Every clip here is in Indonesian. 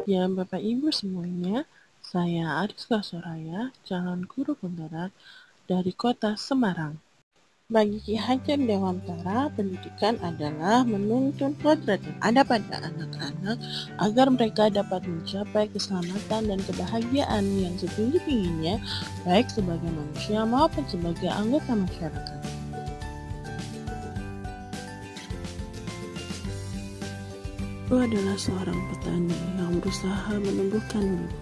Ya, Bapak Ibu semuanya, saya Ariska Soraya, calon guru penggerak dari Kota Semarang. Bagi Ki Hajar Dewantara, pendidikan adalah menuntun kodrat yang ada pada anak-anak agar mereka dapat mencapai keselamatan dan kebahagiaan yang setinggi-tingginya, baik sebagai manusia maupun sebagai anggota masyarakat. Aku adalah seorang petani yang berusaha menumbuhkan bibit.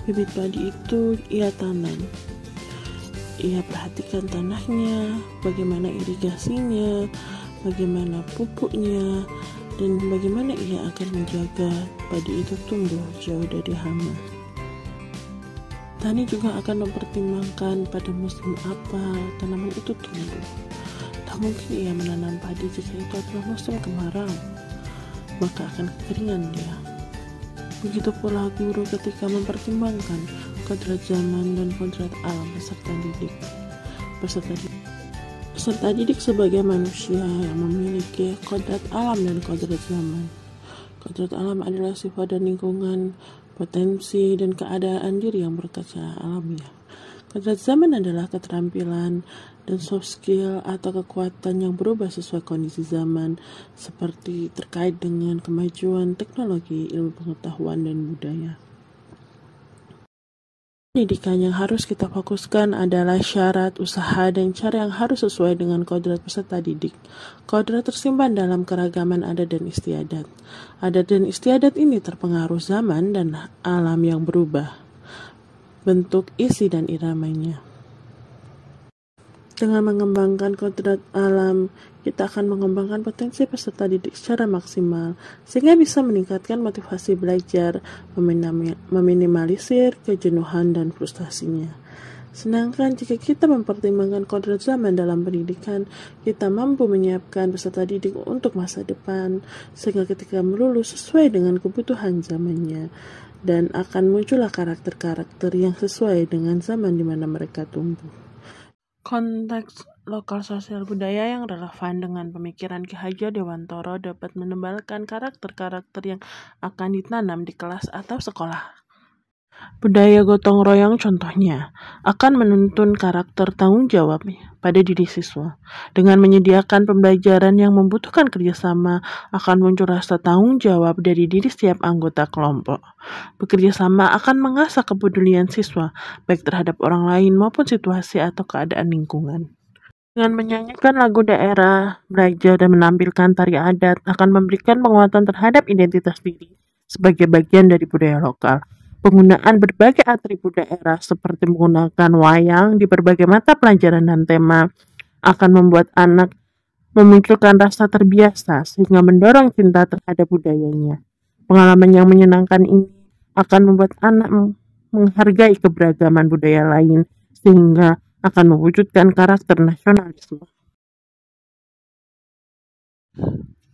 Bibit padi itu ia tanam. Ia perhatikan tanahnya, bagaimana irigasinya, bagaimana pupuknya, dan bagaimana ia akan menjaga padi itu tumbuh jauh dari hama. Tani juga akan mempertimbangkan pada musim apa tanaman itu tumbuh. Tak mungkin ia menanam padi jika itu adalah musim kemarau, maka akan kekeringan dia. Begitu pula guru ketika mempertimbangkan kodrat zaman dan kodrat alam peserta didik. Peserta didik sebagai manusia yang memiliki kodrat alam dan kodrat zaman. Kodrat alam adalah sifat dan lingkungan, potensi, dan keadaan diri yang berkaca alamiah. Kodrat zaman adalah keterampilan dan soft skill atau kekuatan yang berubah sesuai kondisi zaman, seperti terkait dengan kemajuan teknologi, ilmu pengetahuan, dan budaya. Pendidikan yang harus kita fokuskan adalah syarat, usaha, dan cara yang harus sesuai dengan kodrat peserta didik. Kodrat tersimpan dalam keragaman adat dan istiadat. Adat dan istiadat ini terpengaruh zaman dan alam yang berubah, bentuk, isi, dan iramanya. Dengan mengembangkan kodrat alam, kita akan mengembangkan potensi peserta didik secara maksimal, sehingga bisa meningkatkan motivasi belajar, meminimalisir kejenuhan dan frustasinya. Sedangkan jika kita mempertimbangkan kodrat zaman dalam pendidikan, kita mampu menyiapkan peserta didik untuk masa depan, sehingga ketika melulus sesuai dengan kebutuhan zamannya, dan akan muncullah karakter-karakter yang sesuai dengan zaman di mana mereka tumbuh. Konteks lokal sosial budaya yang relevan dengan pemikiran Ki Hajar Dewantara dapat menebalkan karakter-karakter yang akan ditanam di kelas atau sekolah. Budaya gotong royong contohnya akan menuntun karakter tanggung jawab pada diri siswa. Dengan menyediakan pembelajaran yang membutuhkan kerjasama, akan muncul rasa tanggung jawab dari diri setiap anggota kelompok. Bekerja sama akan mengasah kepedulian siswa, baik terhadap orang lain maupun situasi atau keadaan lingkungan. Dengan menyanyikan lagu daerah, belajar dan menampilkan tari adat akan memberikan penguatan terhadap identitas diri sebagai bagian dari budaya lokal. Penggunaan berbagai atribut daerah seperti menggunakan wayang di berbagai mata pelajaran dan tema akan membuat anak memunculkan rasa terbiasa sehingga mendorong cinta terhadap budayanya. Pengalaman yang menyenangkan ini akan membuat anak menghargai keberagaman budaya lain sehingga akan mewujudkan karakter nasionalisme.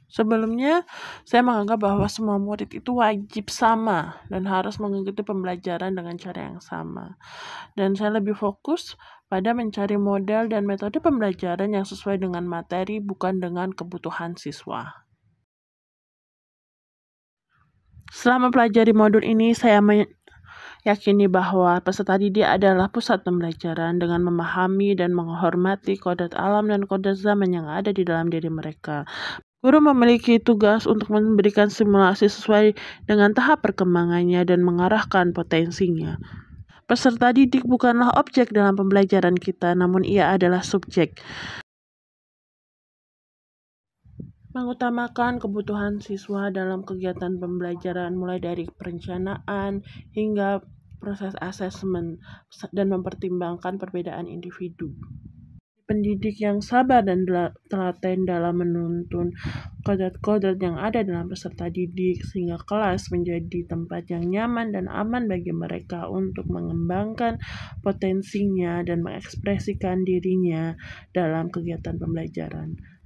Sebelumnya, saya menganggap bahwa semua murid itu wajib sama dan harus mengikuti pembelajaran dengan cara yang sama. Dan saya lebih fokus pada mencari model dan metode pembelajaran yang sesuai dengan materi, bukan dengan kebutuhan siswa. Setelah mempelajari modul ini, saya yakini bahwa peserta didik adalah pusat pembelajaran dengan memahami dan menghormati kodrat alam dan kodrat zaman yang ada di dalam diri mereka. Guru memiliki tugas untuk memberikan simulasi sesuai dengan tahap perkembangannya dan mengarahkan potensinya. Peserta didik bukanlah objek dalam pembelajaran kita, namun ia adalah subjek. Mengutamakan kebutuhan siswa dalam kegiatan pembelajaran mulai dari perencanaan hingga proses asesmen dan mempertimbangkan perbedaan individu. Pendidik yang sabar dan telaten dalam menuntun kodrat-kodrat yang ada dalam peserta didik sehingga kelas menjadi tempat yang nyaman dan aman bagi mereka untuk mengembangkan potensinya dan mengekspresikan dirinya dalam kegiatan pembelajaran.